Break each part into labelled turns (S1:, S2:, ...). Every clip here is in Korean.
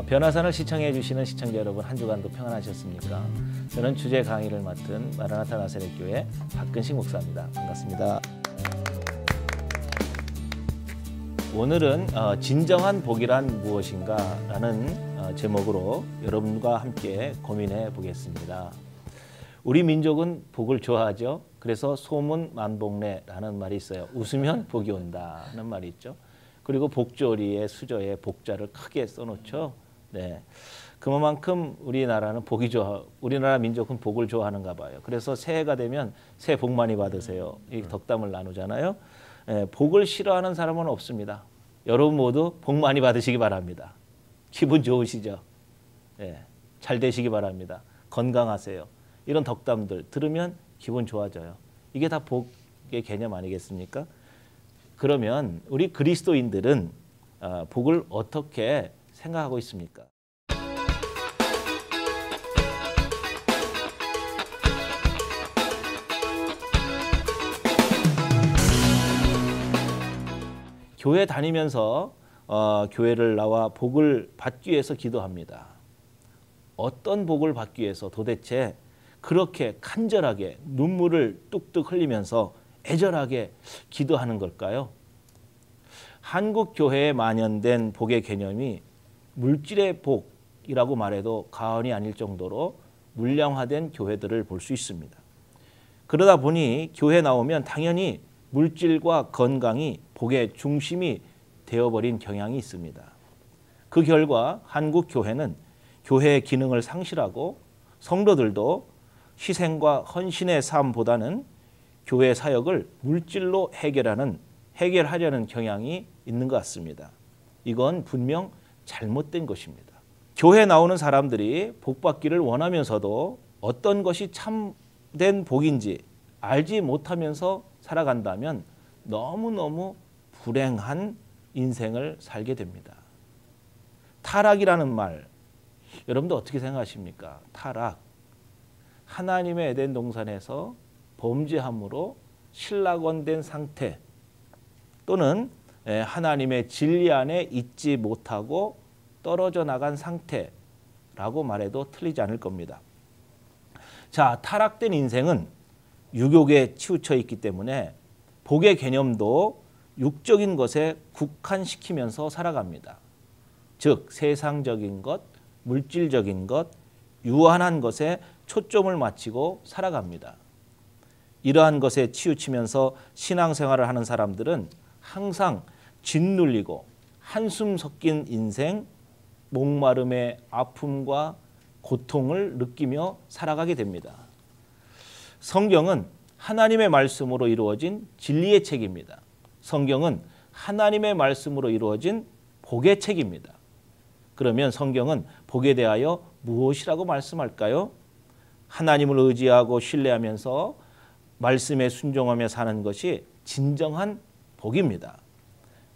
S1: 변화산을 시청해 주시는 시청자 여러분, 한 주간도 평안하셨습니까? 저는 주제 강의를 맡은 마라나타 나사렛교회 박근식 목사입니다. 반갑습니다. 오늘은 진정한 복이란 무엇인가 라는 제목으로 여러분과 함께 고민해 보겠습니다. 우리 민족은 복을 좋아하죠. 그래서 소문 만복래라는 말이 있어요. 웃으면 복이 온다는 말이 있죠. 그리고 복조리에 수저에 복자를 크게 써놓죠. 네, 그만큼 우리나라는 우리나라 민족은 복을 좋아하는가 봐요. 그래서 새해가 되면 새해 복 많이 받으세요. 이 덕담을 나누잖아요. 복을 싫어하는 사람은 없습니다. 여러분 모두 복 많이 받으시기 바랍니다. 기분 좋으시죠? 잘 되시기 바랍니다. 건강하세요. 이런 덕담들 들으면 기분 좋아져요. 이게 다 복의 개념 아니겠습니까? 그러면 우리 그리스도인들은 복을 어떻게 생각하고 있습니까? 교회 다니면서 교회를 나와 복을 받기 위해서 기도합니다. 어떤 복을 받기 위해서 도대체 그렇게 간절하게 눈물을 뚝뚝 흘리면서 애절하게 기도하는 걸까요? 한국 교회에 만연된 복의 개념이 물질의 복이라고 말해도 과언이 아닐 정도로 물량화된 교회들을 볼 수 있습니다. 그러다 보니 교회 나오면 당연히 물질과 건강이 복의 중심이 되어버린 경향이 있습니다. 그 결과 한국 교회는 교회의 기능을 상실하고 성도들도 희생과 헌신의 삶보다는 교회 사역을 물질로 해결하려는 경향이 있는 것 같습니다. 이건 분명 잘못된 것입니다. 교회 나오는 사람들이 복 받기를 원하면서도 어떤 것이 참된 복인지 알지 못하면서 살아간다면 너무너무 불행한 인생을 살게 됩니다. 타락이라는 말, 여러분도 어떻게 생각하십니까? 타락. 하나님의 에덴 동산에서 범죄함으로 실락원된 상태, 또는 하나님의 진리 안에 있지 못하고 떨어져 나간 상태라고 말해도 틀리지 않을 겁니다. 자, 타락된 인생은 유욕에 치우쳐 있기 때문에 복의 개념도 육적인 것에 국한시키면서 살아갑니다. 즉 세상적인 것, 물질적인 것, 유한한 것에 초점을 맞추고 살아갑니다. 이러한 것에 치우치면서 신앙생활을 하는 사람들은 항상 짓눌리고 한숨 섞인 인생, 목마름의 아픔과 고통을 느끼며 살아가게 됩니다. 성경은 하나님의 말씀으로 이루어진 진리의 책입니다. 성경은 하나님의 말씀으로 이루어진 복의 책입니다. 그러면 성경은 복에 대하여 무엇이라고 말씀할까요? 하나님을 의지하고 신뢰하면서 말씀에 순종하며 사는 것이 진정한 복입니다.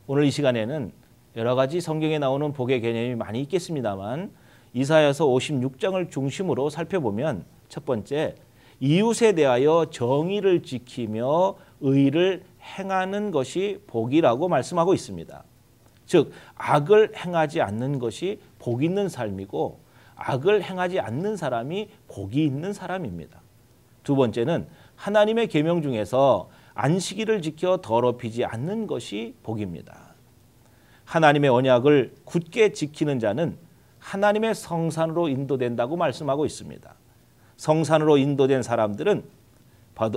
S1: 오늘 이 시간에는 여러 가지 성경에 나오는 복의 개념이 많이 있겠습니다만 이사야서 56장을 중심으로 살펴보면 첫 번째, 이웃에 대하여 정의를 지키며 의를 행하는 것이 복이라고 말씀하고 있습니다. 즉 악을 행하지 않는 것이 복 있는 삶이고 악을 행하지 않는 사람이 복이 있는 사람입니다. 두 번째는 하나님의 계명 중에서 안식일을 지켜 더럽히지 않는 것이 복입니다. 하나님의 언약을 굳게 지키는 자는 하나님의 성산으로 인도된다고 말씀하고 있습니다. 성산으로 인도된 사람들은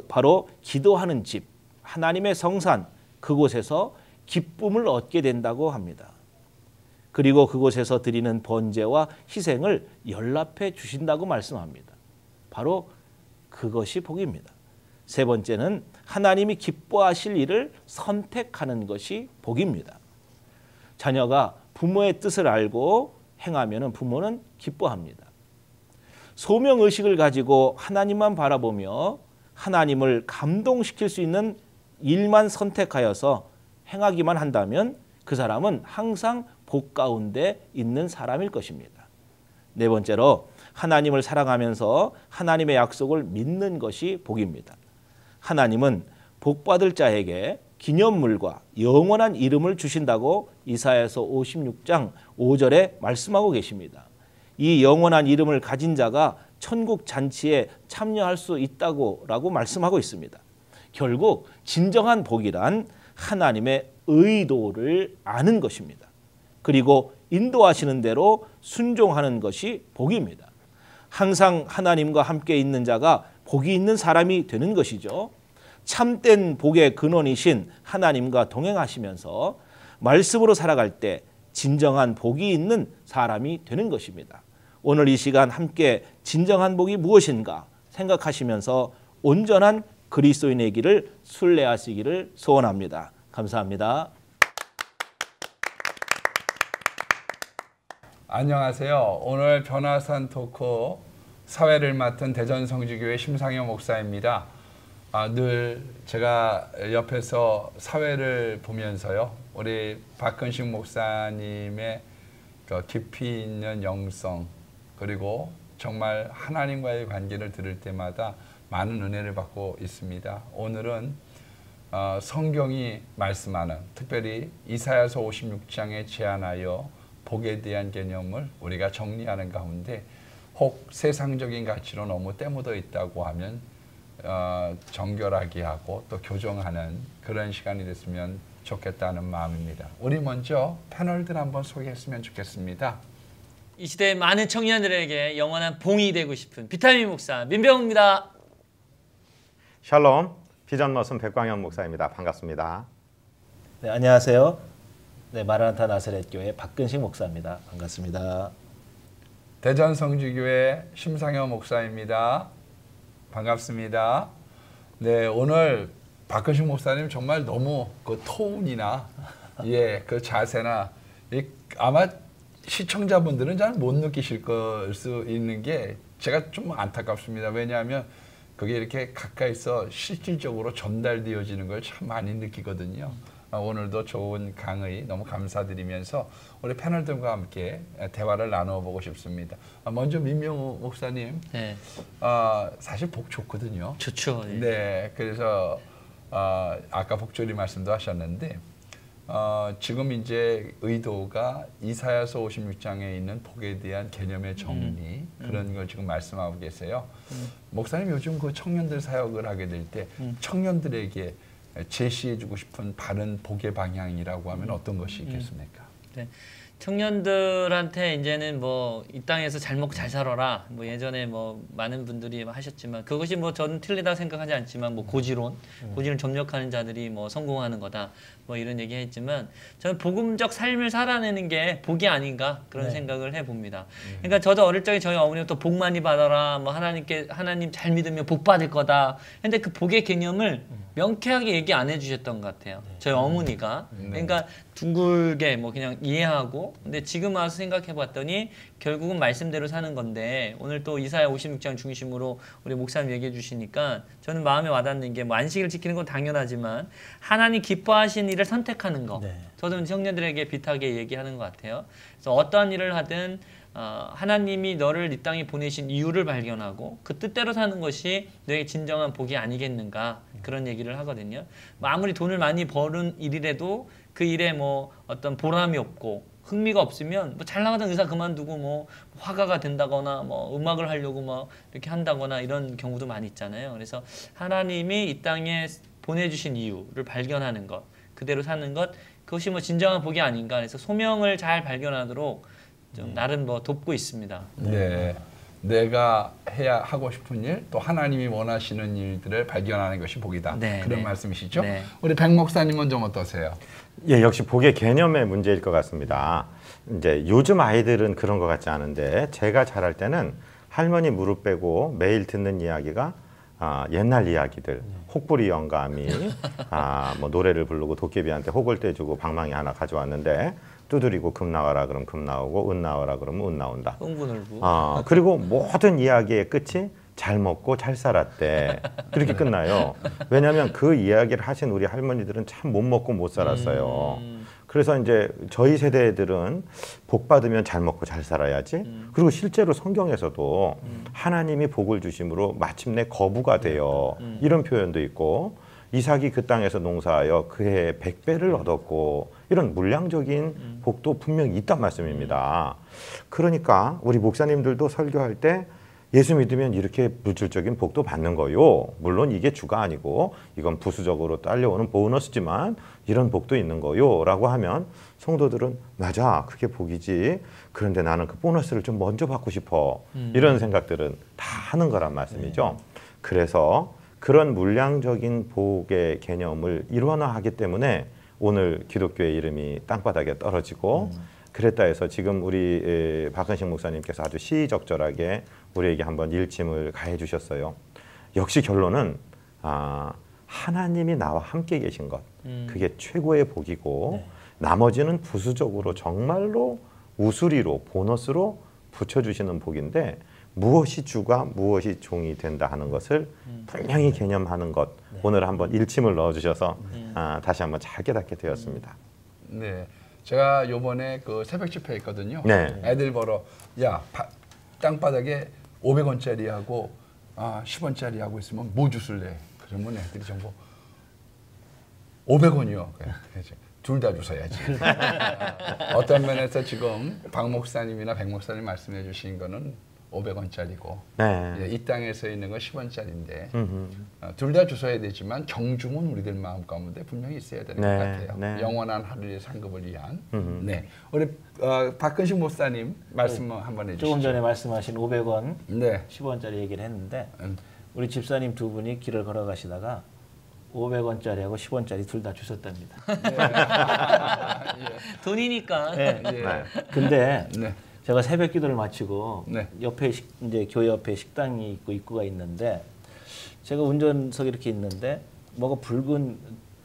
S1: 바로 기도하는 집, 하나님의 성산, 그곳에서 기쁨을 얻게 된다고 합니다. 그리고 그곳에서 드리는 번제와 희생을 연락해 주신다고 말씀합니다. 바로 그것이 복입니다. 세 번째는 하나님이 기뻐하실 일을 선택하는 것이 복입니다. 자녀가 부모의 뜻을 알고 행하면 부모는 기뻐합니다. 소명의식을 가지고 하나님만 바라보며 하나님을 감동시킬 수 있는 일만 선택하여서 행하기만 한다면 그 사람은 항상 복 가운데 있는 사람일 것입니다. 네 번째로 하나님을 사랑하면서 하나님의 약속을 믿는 것이 복입니다. 하나님은 복받을 자에게 기념물과 영원한 이름을 주신다고 이사야서 56장 5절에 말씀하고 계십니다. 이 영원한 이름을 가진 자가 천국 잔치에 참여할 수 있다고라고 말씀하고 있습니다. 결국 진정한 복이란 하나님의 의도를 아는 것입니다. 그리고 인도하시는 대로 순종하는 것이 복입니다. 항상 하나님과 함께 있는 자가 복이 있는 사람이 되는 것이죠. 참된 복의 근원이신 하나님과 동행하시면서 말씀으로 살아갈 때 진정한 복이 있는 사람이 되는 것입니다. 오늘 이 시간 함께 진정한 복이 무엇인가 생각하시면서 온전한 그리스도인의 길을 순례하시기를 소원합니다. 감사합니다.
S2: 안녕하세요. 오늘 변화산 토크 사회를 맡은 대전성지교회 심상영 목사입니다. 늘 제가 옆에서 사회를 보면서요, 우리 박근식 목사님의 깊이 있는 영성, 그리고 정말 하나님과의 관계를 들을 때마다 많은 은혜를 받고 있습니다. 오늘은 성경이 말씀하는, 특별히 이사야서 56장에 제안하여 복에 대한 개념을 우리가 정리하는 가운데, 혹 세상적인 가치로 너무 때묻어 있다고 하면 정결하게 하고 또 교정하는 그런 시간이 됐으면 좋겠다는 마음입니다. 우리 먼저 패널들 한번 소개했으면 좋겠습니다.
S3: 이 시대의 많은 청년들에게 영원한 봉이 되고 싶은 비타민 목사 민병우입니다.
S4: 샬롬, 비전 머슴 백광현 목사입니다. 반갑습니다.
S1: 네, 안녕하세요. 네, 마라나타 나사렛 교회 박근식 목사입니다. 반갑습니다.
S2: 대전 성지교회 심상현 목사입니다. 반갑습니다. 네, 오늘 박근식 목사님 정말 너무 그 톤이나 그 자세나 아마 시청자분들은 잘 못 느끼실 수 있는 게 제가 좀 안타깝습니다. 왜냐하면 그게 이렇게 가까이서 실질적으로 전달되어지는 걸 참 많이 느끼거든요. 오늘도 좋은 강의 너무 감사드리면서 우리 패널들과 함께 대화를 나눠보고 싶습니다. 먼저 민명우 목사님,
S3: 네.
S2: 사실 복 좋거든요.
S3: 좋죠.
S2: 네, 그래서 아까 복조리 말씀도 하셨는데 지금 이제 의도가 이사야서 56장에 있는 복에 대한 개념의 정리 그런 걸 지금 말씀하고 계세요. 목사님 요즘 그 청년들 사역을 하게 될 때 청년들에게 제시해주고 싶은 바른 복의 방향이라고 하면 어떤 것이 있겠습니까?
S3: 네. 청년들한테 이제는 뭐 이 땅에서 잘 먹고 잘 살아라. 뭐 예전에 뭐 많은 분들이 하셨지만 그것이 뭐 저는 틀리다 생각하지 않지만 뭐 고지론 접력하는 자들이 뭐 성공하는 거다. 뭐 이런 얘기했지만 저는 복음적 삶을 살아내는 게 복이 아닌가 그런 생각을 해봅니다. 그러니까 저도 어릴 적에 저희 어머니부터 복 많이 받아라. 뭐 하나님 잘 믿으면 복 받을 거다. 근데 그 복의 개념을 명쾌하게 얘기 안 해주셨던 것 같아요. 저희 어머니가. 그러니까 둥글게 뭐 그냥 이해하고 근데 지금 와서 생각해봤더니 결국은 말씀대로 사는 건데 오늘 또 이사야 56장 중심으로 우리 목사님 얘기해 주시니까 저는 마음에 와닿는 게 뭐 안식일 지키는 건 당연하지만 하나님 기뻐하신 일을 선택하는 거 저도 청년들에게 비타게 얘기하는 것 같아요. 그래서 어떠한 일을 하든 하나님이 너를 이 땅에 보내신 이유를 발견하고 그 뜻대로 사는 것이 너에게 진정한 복이 아니겠는가 그런 얘기를 하거든요. 아무리 돈을 많이 버는 일이라도 그 일에 뭐 어떤 보람이 없고 흥미가 없으면 뭐 잘 나가던 의사 그만두고 뭐 화가가 된다거나 뭐 음악을 하려고 뭐 이렇게 한다거나 이런 경우도 많이 있잖아요. 그래서 하나님이 이 땅에 보내주신 이유를 발견하는 것, 그대로 사는 것, 그것이 뭐 진정한 복이 아닌가. 그래서 소명을 잘 발견하도록 좀 나름 뭐 돕고 있습니다.
S2: 네. 내가 하고 싶은 일, 또 하나님이 원하시는 일들을 발견하는 것이 복이다. 그런 말씀이시죠? 우리 백 목사님은 좀 어떠세요?
S4: 예, 역시 복의 개념의 문제일 것 같습니다. 이제 요즘 아이들은 그런 것 같지 않은데 제가 자랄 때는 할머니 무릎 빼고 매일 듣는 이야기가 옛날 이야기들, 혹부리 영감이 뭐 노래를 부르고 도깨비한테 혹을 떼주고 방망이 하나 가져왔는데 두드리고 금 나와라 그러면 금 나오고 은 나와라 그러면 은 나온다.
S3: 흥분을고.
S4: 그리고 모든 이야기의 끝이 잘 먹고 잘 살았대. 그렇게 끝나요. 왜냐하면 그 이야기를 하신 우리 할머니들은 참 못 먹고 못 살았어요. 그래서 이제 저희 세대들은 복 받으면 잘 먹고 잘 살아야지. 그리고 실제로 성경에서도 하나님이 복을 주심으로 마침내 거부가 돼요. 이런 표현도 있고 이삭이 그 땅에서 농사하여 그해 100배를 얻었고 이런 물량적인 복도 분명히 있단 말씀입니다. 그러니까 우리 목사님들도 설교할 때 예수 믿으면 이렇게 물질적인 복도 받는 거요. 물론 이게 주가 아니고 이건 부수적으로 딸려오는 보너스지만 이런 복도 있는 거요 라고 하면 성도들은 맞아, 그게 복이지. 그런데 나는 그 보너스를 좀 먼저 받고 싶어. 이런 생각들은 다 하는 거란 말씀이죠. 그래서 그런 물량적인 복의 개념을 일원화하기 때문에 오늘 기독교의 이름이 땅바닥에 떨어지고 그랬다 해서 지금 우리 박은식 목사님께서 아주 시의적절하게 우리에게 한번 일침을 가해 주셨어요. 역시 결론은 하나님이 나와 함께 계신 것, 그게 최고의 복이고 나머지는 부수적으로 정말로 우수리로 보너스로 붙여주시는 복인데 무엇이 주가 무엇이 종이 된다 하는 것을 분명히 개념하는 것, 오늘 한번 일침을 넣어주셔서 다시 한번 잘 깨닫게 되었습니다.
S2: 네, 제가 요번에 그 새벽 집회 했거든요.
S4: 네.
S2: 애들 보러 땅바닥에 500원짜리하고 10원짜리하고 있으면 뭐 주실래? 그러면 애들이 전부 500원이요. 둘 다 주셔야지. 어떤 면에서 지금 박 목사님이나 백 목사님 말씀해 주신 거는 500원짜리고
S4: 네.
S2: 이 땅에서 있는 건 10원짜리인데 둘 다 주셔야 되지만 경중은 우리들 마음 가운데 분명히 있어야 되는 것 같아요.
S4: 네.
S2: 영원한 하루의 상급을 위한. 네, 우리 박근식 목사님 말씀 한번 해주시죠.
S1: 조금 전에 말씀하신 500원,
S2: 네.
S1: 10원짜리 얘기를 했는데 우리 집사님 두 분이 길을 걸어가시다가 500원짜리하고 10원짜리 둘 다 주셨답니다.
S3: 돈이니까.
S1: 네.
S2: 예.
S1: 근데
S2: 네.
S1: 제가 새벽 기도를 마치고
S2: 네.
S1: 옆에 이제 교회 옆에 식당이 있고 입구가 있는데 제가 운전석에 이렇게 있는데 뭐가 붉은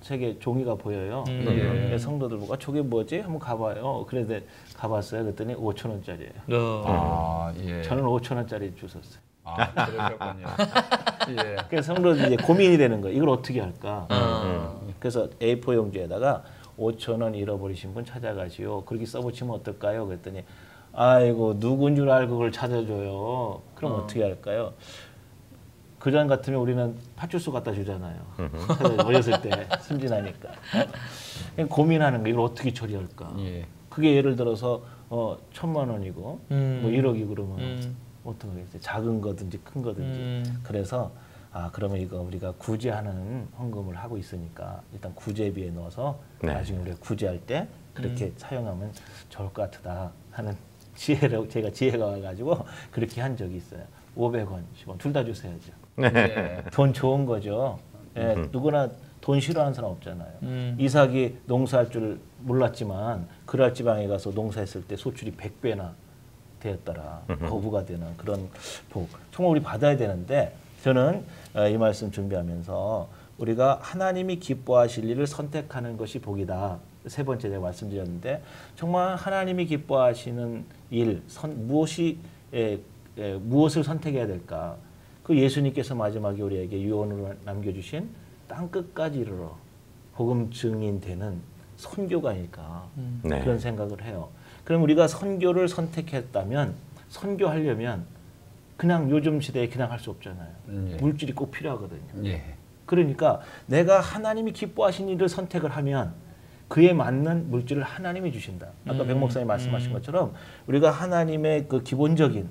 S1: 색의 종이가 보여요.
S2: 예.
S1: 성도들 보고 저게 뭐지? 한번 가봐요. 그래서 가봤어요. 그랬더니 5,000원짜리예요.
S2: 예.
S1: 저는 5,000원짜리 주셨어요.
S2: 그러셨군요. 예.
S1: 그래서 성도들이 이제 고민이 되는 거예요. 이걸 어떻게 할까? 그래서 A4 용지에다가 5,000원 잃어버리신 분 찾아가시오. 그렇게 써붙이면 어떨까요? 그랬더니 아이고 누군 줄 알고 그걸 찾아줘요. 그럼 어떻게 할까요? 그전 같으면 우리는 파출소 갖다 주잖아요. 어렸을 때 순진하니까. 그냥 고민하는 거 이걸 어떻게 처리할까?
S2: 예.
S1: 그게 예를 들어서 1,000만 원이고 뭐 1억이 그러면 어떻게 하겠어요? 작은 거든지 큰 거든지. 그래서 그러면 이거 우리가 구제하는 헌금을 하고 있으니까 일단 구제비에 넣어서
S4: 네.
S1: 나중에 우리가 구제할 때 그렇게 사용하면 좋을 것 같다 하는 제가 지혜가 와가지고 그렇게 한 적이 있어요. 500원, 10원 둘 다 주셔야죠.
S2: 네.
S1: 돈 좋은 거죠. 예, 누구나 돈 싫어하는 사람 없잖아요. 이삭이 농사할 줄 몰랐지만 그랄 지방에 가서 농사했을 때 소출이 100배나 되었더라. 거부가 되는 그런 복. 정말 우리 받아야 되는데 저는 이 말씀 준비하면서 우리가 하나님이 기뻐하실 일을 선택하는 것이 복이다. 세 번째 제가 말씀드렸는데 정말 하나님이 기뻐하시는 일, 무엇을 선택해야 될까? 그 예수님께서 마지막에 우리에게 유언으로 남겨주신 땅 끝까지 이르러 복음 증인되는 선교가 아닐까
S4: 네.
S1: 그런 생각을 해요. 그럼 우리가 선교를 선택했다면 선교하려면 그냥 요즘 시대에 그냥 할 수 없잖아요.
S2: 예.
S1: 물질이 꼭 필요하거든요.
S2: 예.
S1: 그러니까 내가 하나님이 기뻐하신 일을 선택을 하면 그에 맞는 물질을 하나님이 주신다. 아까 백 목사님 말씀하신 것처럼 우리가 하나님의 그 기본적인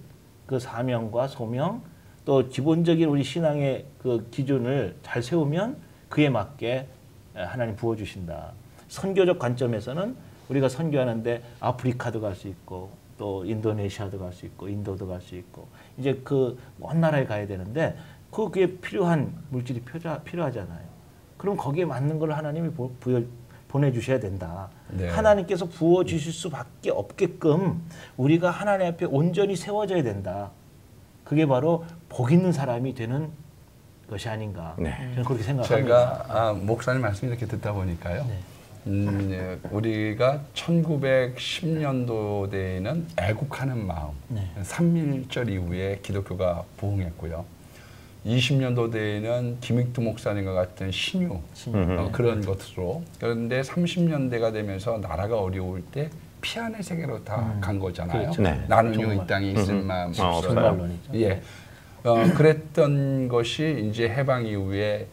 S1: 그 사명과 소명 또 기본적인 우리 신앙의 그 기준을 잘 세우면 그에 맞게 하나님 부어주신다. 선교적 관점에서는 우리가 선교하는데 아프리카도 갈 수 있고 또 인도네시아도 갈 수 있고 인도도 갈 수 있고 이제 그 먼 나라에 가야 되는데 그게 필요한 물질이 필요하잖아요. 그럼 거기에 맞는 걸 하나님이 보내주셔야 된다.
S2: 네.
S1: 하나님께서 부어주실 수밖에 없게끔 우리가 하나님 앞에 온전히 세워져야 된다. 그게 바로 복 있는 사람이 되는 것이 아닌가.
S4: 네.
S1: 저는 그렇게 생각합니다.
S2: 제가 목사님 말씀 이렇게 듣다 보니까요. 우리가 1910년도대에는 애국하는 마음,
S1: 네.
S2: 3.1절 이후에 기독교가 부흥했고요. 20년도대에는 김익두 목사님과 같은 신유 그런 것으로 그런데 30년대가 되면서 나라가 어려울 때 피안의 세계로 다 간 거잖아요.
S1: 그렇죠.
S4: 네.
S2: 나는요 이 땅에 있을 마음 없어요.
S1: 정말론이죠.
S2: 예, 그랬던 것이 이제 해방 이후에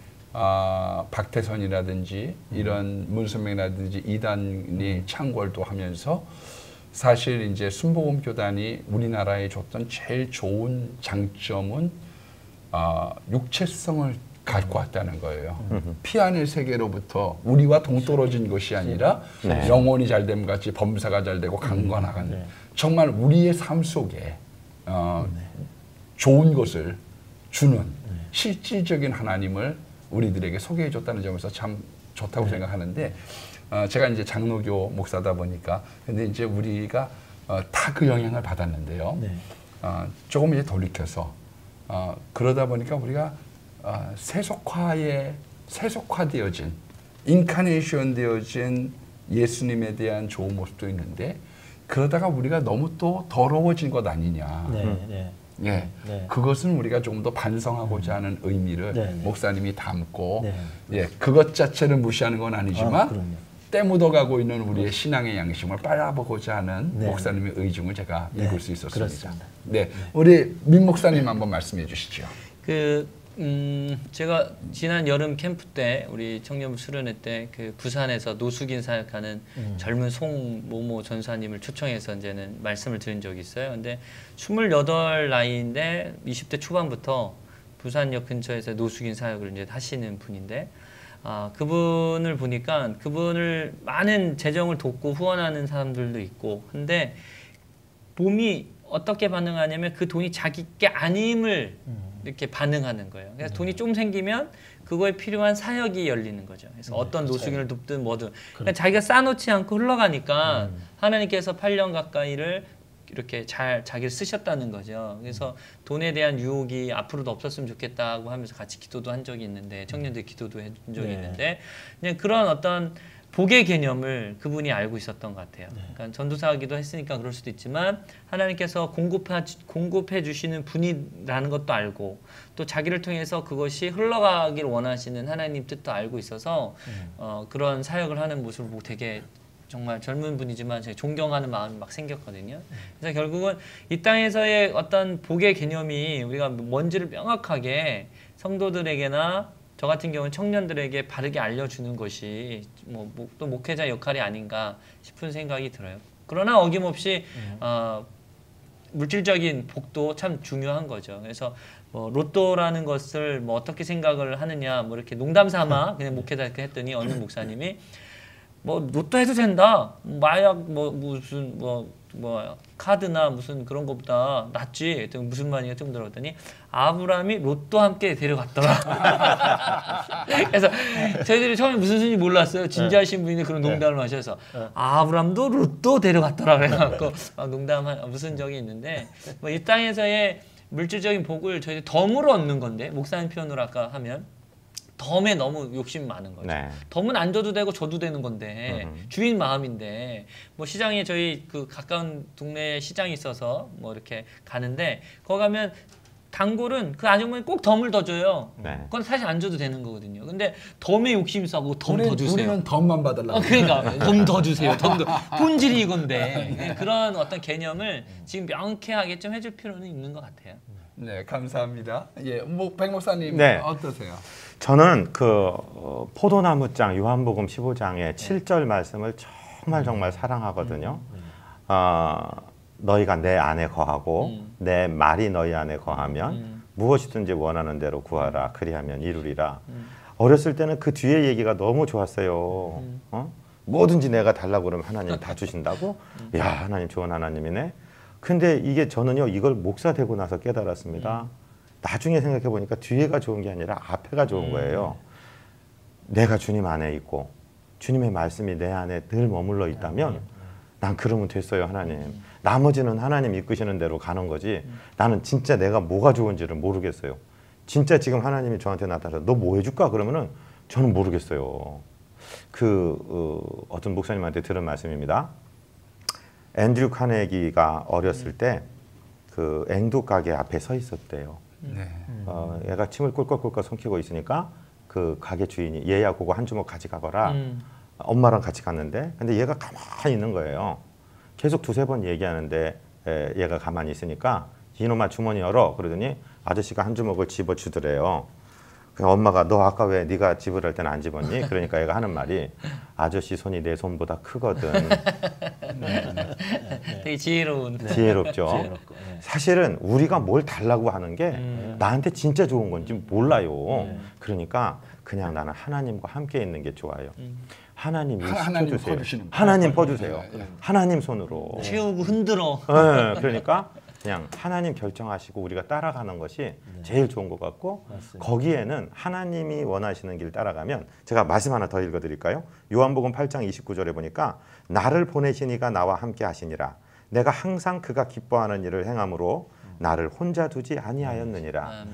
S2: 박태선이라든지 이런 문선명이라든지 이단이 창궐도 하면서 사실 이제 순복음 교단이 우리나라에 줬던 제일 좋은 장점은 육체성을 갖고 왔다는 거예요. 피안의 세계로부터 우리와 동떨어진 것이 아니라
S4: 네.
S2: 영혼이 잘됨 같이 범사가 잘되고 강과 나간 정말 우리의 삶 속에 좋은 것을 주는 실질적인 하나님을 우리들에게 소개해 줬다는 점에서 참 좋다고 생각하는데 제가 이제 장로교 목사다 보니까 근데 이제 우리가 다 그 영향을 받았는데요. 조금 이제 돌이켜서 그러다 보니까 우리가 세속화되어진 인카네이션 되어진 예수님에 대한 좋은 모습도 있는데 그러다가 우리가 너무 또 더러워진 것 아니냐. 예, 그것은 우리가 좀 더 반성하고자 하는 의미를 목사님이 담고 예, 그것 자체를 무시하는 건 아니지만 때 묻어가고 있는 우리의 신앙의 양심을 빨아보고자 하는 목사님의 의중을 제가 읽을 수 있었습니다.
S1: 그렇습니다.
S2: 네, 우리 민 목사님 한번 말씀해 주시죠.
S3: 제가 지난 여름 캠프 때 우리 청년부 수련회 때 그 부산에서 노숙인 사역하는 젊은 송모모 전사님을 초청해서 이제는 말씀을 드린 적이 있어요. 근데 28 나이인데 20대 초반부터 부산역 근처에서 노숙인 사역을 이제 하시는 분인데 그분을 보니까 그분을 많은 재정을 돕고 후원하는 사람들도 있고 근데 몸이 어떻게 반응하냐면 그 돈이 자기 게 아님을 이렇게 반응하는 거예요. 그래서 돈이 좀 생기면 그거에 필요한 사역이 열리는 거죠. 그래서 어떤 노숙인을 돕든 뭐든 그러니까 자기가 쌓아놓지 않고 흘러가니까 하나님께서 8년 가까이를 이렇게 잘 자기를 쓰셨다는 거죠. 그래서 돈에 대한 유혹이 앞으로도 없었으면 좋겠다고 하면서 같이 기도도 한 적이 있는데 청년들 기도도 해준 적이 있는데 그냥 그런 어떤 복의 개념을 그분이 알고 있었던 것 같아요. 그러니까 전도사기도 했으니까 그럴 수도 있지만 하나님께서 공급해 주시는 분이라는 것도 알고 또 자기를 통해서 그것이 흘러가기를 원하시는 하나님 뜻도 알고 있어서 그런 사역을 하는 모습을 보고 되게 정말 젊은 분이지만 제가 존경하는 마음이 막 생겼거든요. 그래서 결국은 이 땅에서의 어떤 복의 개념이 우리가 뭔지를 명확하게 성도들에게나 저 같은 경우는 청년들에게 바르게 알려주는 것이 또 목회자 역할이 아닌가 싶은 생각이 들어요. 그러나 어김없이 물질적인 복도 참 중요한 거죠. 그래서 로또라는 것을 어떻게 생각을 하느냐 이렇게 농담 삼아 그냥 목회자 이렇게 했더니 어느 목사님이 로또 해도 된다. 마약 무슨 카드나 무슨 그런 것보다 낫지. 무슨 말인가 좀 들었더니 아브라함이 로또 함께 데려갔더라. 그래서 저희들이 처음에 무슨 소리인지 몰랐어요. 진지하신 분이 그런 농담을 하셔서 아브라함도 로또 데려갔더라. 그래갖고 농담한 무슨 적이 있는데 이 땅에서의 물질적인 복을 저희들이 덤으로 얻는 건데 목사님 표현으로 아까 하면 덤에 너무 욕심 많은 거죠. 덤은 안 줘도 되고 줘도 되는 건데 주인 마음인데 시장에 저희 그 가까운 동네에 시장이 있어서 이렇게 가는데 거기 가면 단골은 그 아주머니 꼭 덤을 더 줘요. 그건 사실 안 줘도 되는 거거든요. 근데 덤에 욕심 싸고 덤 더 주세요.
S2: 우리는 덤만 받으려고.
S3: 그러니까 덤 더 주세요. 덤 더. 본질이 이건데 그런 어떤 개념을 지금 명쾌하게 좀 해줄 필요는 있는 것 같아요.
S2: 네, 감사합니다. 예, 백 목사님 어떠세요?
S4: 저는 포도나무장 요한복음 15장의 7절 말씀을 정말 사랑하거든요. 너희가 내 안에 거하고 내 말이 너희 안에 거하면 무엇이든지 원하는 대로 구하라. 그리하면 이루리라. 어렸을 때는 그 뒤에 얘기가 너무 좋았어요. 뭐든지 내가 달라고 그러면 하나님 다 주신다고? 야, 하나님 좋은 하나님이네. 근데 이게 저는요 이걸 목사 되고 나서 깨달았습니다. 나중에 생각해 보니까 뒤에가 좋은 게 아니라 앞에가 좋은 거예요. 내가 주님 안에 있고 주님의 말씀이 내 안에 늘 머물러 있다면 난 그러면 됐어요. 하나님. 나머지는 하나님 이끄시는 대로 가는 거지. 나는 진짜 내가 뭐가 좋은지를 모르겠어요. 진짜 지금 하나님이 저한테 나타나서 너 뭐 해줄까? 그러면은 저는 모르겠어요. 어떤 목사님한테 들은 말씀입니다. 앤드류 카네기가 어렸을 때 그 앵두 가게 앞에 서 있었대요. 얘가 침을 꿀꺽꿀꺽 삼키고 있으니까 그 가게 주인이 얘야 그거 한 주먹 가져가거라. 엄마랑 같이 갔는데 근데 얘가 가만히 있는 거예요. 계속 2-3번 얘기하는데 얘가 가만히 있으니까 이놈아 주머니 열어 그러더니 아저씨가 한 주먹을 집어주더래요. 그 엄마가 너 아까 왜 네가 집을 할 때는 안 집었니? 그러니까 얘가 하는 말이 아저씨 손이 내 손보다 크거든.
S3: 되게 지혜로운.
S4: 지혜롭죠.
S1: 지혜롭고, 예.
S4: 사실은 우리가 뭘 달라고 하는 게 나한테 진짜 좋은 건지 몰라요. 그러니까 그냥 나는 하나님과 함께 있는 게 좋아요. 하나님이
S2: 하나님
S4: 시켜주세요.
S2: 퍼주시는 거.
S4: 하나님 퍼주세요.
S2: 예.
S4: 하나님 손으로.
S3: 채우고 흔들어.
S4: 네, 그러니까 그냥 하나님 결정하시고 우리가 따라가는 것이 제일 좋은 것 같고
S1: 맞습니다.
S4: 거기에는 하나님이 원하시는 길 따라가면 제가 말씀 하나 더 읽어드릴까요? 요한복음 8장 29절에 보니까 나를 보내시니가 나와 함께 하시니라. 내가 항상 그가 기뻐하는 일을 행함으로 나를 혼자 두지 아니하였느니라.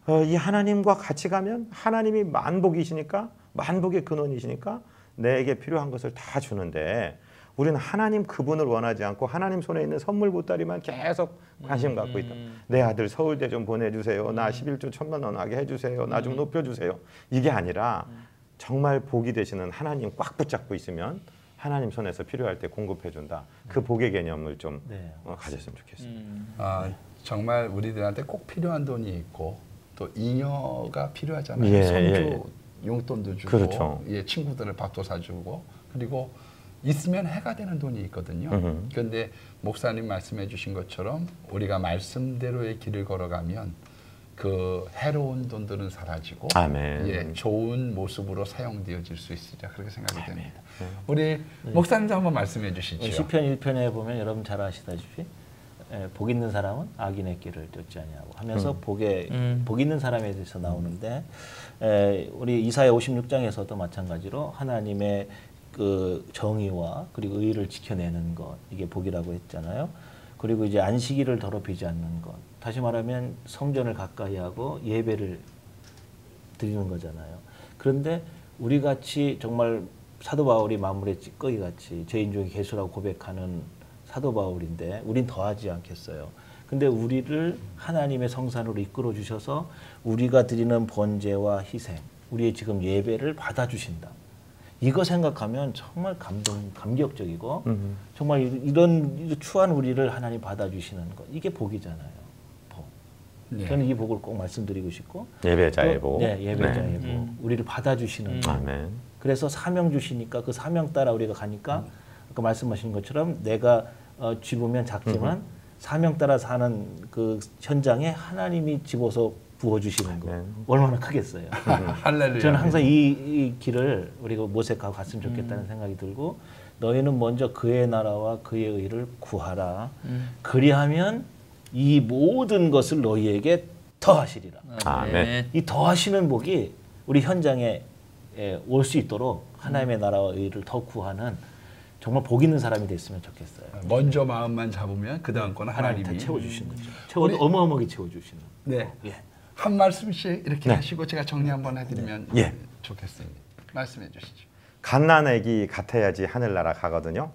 S3: 아멘.
S4: 이 하나님과 같이 가면 하나님이 만복이시니까 만복의 근원이시니까 내게 필요한 것을 다 주는데 우리는 하나님 그분을 원하지 않고 하나님 손에 있는 선물 보따리만 계속 관심 갖고 있다. 내 아들 서울대 좀 보내주세요. 나 11조 1,000만 원 하게 해주세요. 나 좀 높여주세요. 이게 아니라 정말 복이 되시는 하나님 꽉 붙잡고 있으면 하나님 손에서 필요할 때 공급해준다. 그 복의 개념을 좀
S1: 네.
S4: 가졌으면 좋겠습니다.
S2: 아, 정말 우리들한테 꼭 필요한 돈이 있고 또 잉여가 필요하잖아요.
S4: 예,
S2: 성주
S4: 예.
S2: 용돈도 주고
S4: 그렇죠.
S2: 예, 친구들을 밥도 사주고 그리고 있으면 해가 되는 돈이 있거든요. 그런데 목사님 말씀해 주신 것처럼 우리가 말씀대로의 길을 걸어가면 그 해로운 돈들은 사라지고
S4: 아멘.
S2: 예, 좋은 모습으로 사용되어질 수 있으리라 그렇게 생각이 됩니다. 우리 목사님도 한번 말씀해 주시죠.
S1: 시편 1편에 보면 여러분 잘 아시다시피 복 있는 사람은 악인의 길을 쫓지 아니하고 하면서 복 있는 사람에 대해서 나오는데 우리 이사야 56장에서도 마찬가지로 하나님의 그 정의와 그리고 의를 지켜내는 것 이게 복이라고 했잖아요. 그리고 이제 안식일을 더럽히지 않는 것. 다시 말하면 성전을 가까이 하고 예배를 드리는 거잖아요. 그런데 우리 같이 정말 사도 바울이 마무리의 찌꺼기 같이 죄인중에 괴수라고 고백하는 사도 바울인데 우린 더하지 않겠어요. 근데 우리를 하나님의 성산으로 이끌어 주셔서 우리가 드리는 번제와 희생, 우리의 지금 예배를 받아 주신다. 이거 생각하면 정말 감격적이고 정말 이런 추한 우리를 하나님 받아주시는 것 이게 복이잖아요. 복.
S2: 네.
S1: 저는 이 복을 꼭 말씀드리고 싶고
S4: 예배자의
S1: 또,
S4: 복.
S1: 네, 예배자의 복. 우리를 받아주시는 것.
S4: 아멘.
S1: 그래서 사명 주시니까 그 사명 따라 우리가 가니까 아까 말씀하신 것처럼 내가 집으면 작지만 사명 따라 사는 그 현장에 하나님이 집어서 부어주시는 거 얼마나 크겠어요.
S2: 할렐루야.
S1: 저는 항상 이 길을 우리가 모색하고 갔으면 좋겠다는 생각이 들고 너희는 먼저 그의 나라와 그의 의를 구하라. 그리하면 이 모든 것을 너희에게 더하시리라.
S4: 아멘.
S1: 이 더하시는 복이 우리 현장에 올 수 있도록 하나님의 나라와 의를 더 구하는 정말 복 있는 사람이 됐으면 좋겠어요.
S2: 먼저 마음만 잡으면 그 다음 거는
S1: 하나님
S2: 하나님이
S1: 다 채워주신 거죠. 채워도 어마어마하게 채워주시는.
S2: 네.
S1: 예.
S2: 한 말씀씩 이렇게
S4: 네.
S2: 하시고 제가 정리 한번 해드리면
S4: 예.
S2: 좋겠습니다. 말씀해 주시죠.
S4: 갓난아기 같아야지 하늘나라 가거든요.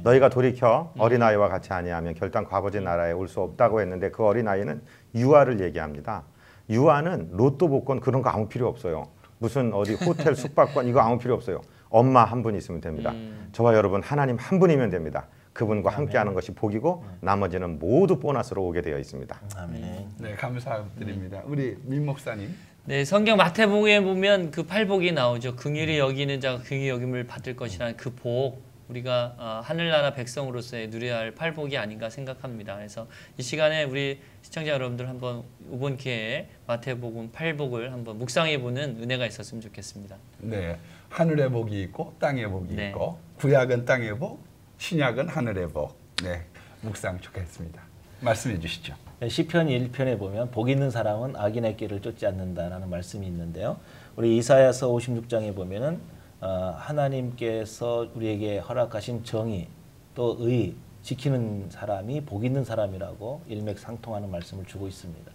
S4: 너희가 돌이켜 어린아이와 같이 아니하면 결단 아버지 나라에 올 수 없다고 했는데 그 어린아이는 유아를 얘기합니다. 유아는 로또 복권 그런 거 아무 필요 없어요. 무슨 어디 호텔 숙박권 이거 아무 필요 없어요. 엄마 한 분 있으면 됩니다. 저와 여러분 하나님 한 분이면 됩니다. 그분과 함께하는 것이 복이고 나머지는 모두 보너스로 오게 되어 있습니다.
S1: 아멘.
S2: 네, 감사드립니다. 우리 민 목사님.
S3: 네, 성경 마태복음에 보면 그 팔복이 나오죠. 긍휼히 여기는 자가 긍휼히 여김을 받을 것이라는 그 복, 우리가 하늘나라 백성으로서의 누려야 할 팔복이 아닌가 생각합니다. 그래서 이 시간에 우리 시청자 여러분들 한번 이번 기회에 마태복음 팔복을 한번 묵상해보는 은혜가 있었으면 좋겠습니다.
S2: 네, 하늘의 복이 있고 땅의 복이
S3: 네.
S2: 있고 구약은 땅의 복, 신약은 하늘의 복. 네, 묵상 좋겠습니다. 말씀해 주시죠.
S1: 시편 1편에 보면 복 있는 사람은 악인의 길을 쫓지 않는다라는 말씀이 있는데요. 우리 이사야서 56장에 보면은 하나님께서 우리에게 허락하신 정의 또 의 지키는 사람이 복 있는 사람이라고 일맥상통하는 말씀을 주고 있습니다.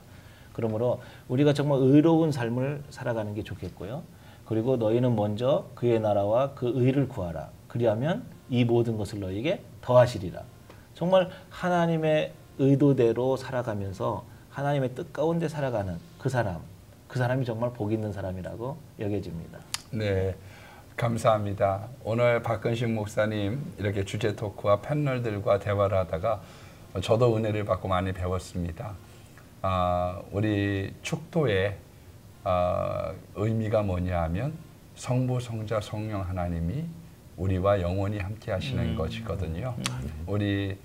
S1: 그러므로 우리가 정말 의로운 삶을 살아가는 게 좋겠고요. 그리고 너희는 먼저 그의 나라와 그 의를 구하라. 그리하면 이 모든 것을 너희에게 더하시리라. 정말 하나님의 의도대로 살아가면서 하나님의 뜻 가운데 살아가는 그 사람이 정말 복 있는 사람이라고 여겨집니다.
S2: 네, 감사합니다. 오늘 박근식 목사님 이렇게 주제 토크와 패널들과 대화를 하다가 저도 은혜를 받고 많이 배웠습니다. 우리 축도에 의미가 뭐냐 하면 성부, 성자, 성령 하나님이 우리와 영원히 함께 하시는 것이거든요. 우리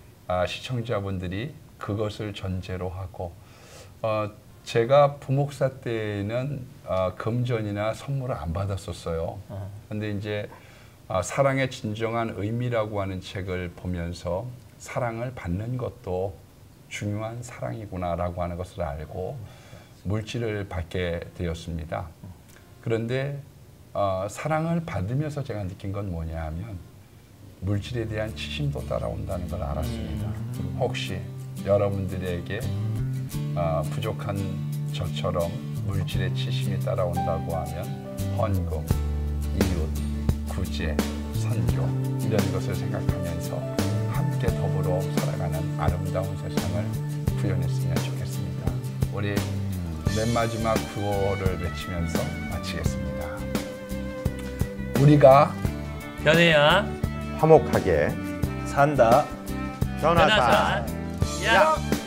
S2: 시청자분들이 그것을 전제로 하고 제가 부목사 때는 금전이나 선물을 안 받았었어요. 근데 이제 사랑의 진정한 의미라고 하는 책을 보면서 사랑을 받는 것도 중요한 사랑이구나라고 하는 것을 알고 물질을 받게 되었습니다. 그런데 사랑을 받으면서 제가 느낀 건 뭐냐 하면 물질에 대한 치심도 따라온다는 걸 알았습니다. 혹시 여러분들에게 부족한 저처럼 물질의 치심이 따라온다고 하면 헌금, 이웃, 구제, 선교 이런 것을 생각하면서 함께 더불어 살아가는 아름다운 세상을 구현했으면 좋겠습니다. 우리 맨 마지막 구호를 외치면서 마치겠습니다. 우리가
S3: 변해야
S4: 화목하게
S1: 산다.
S4: 변화산.
S3: 야.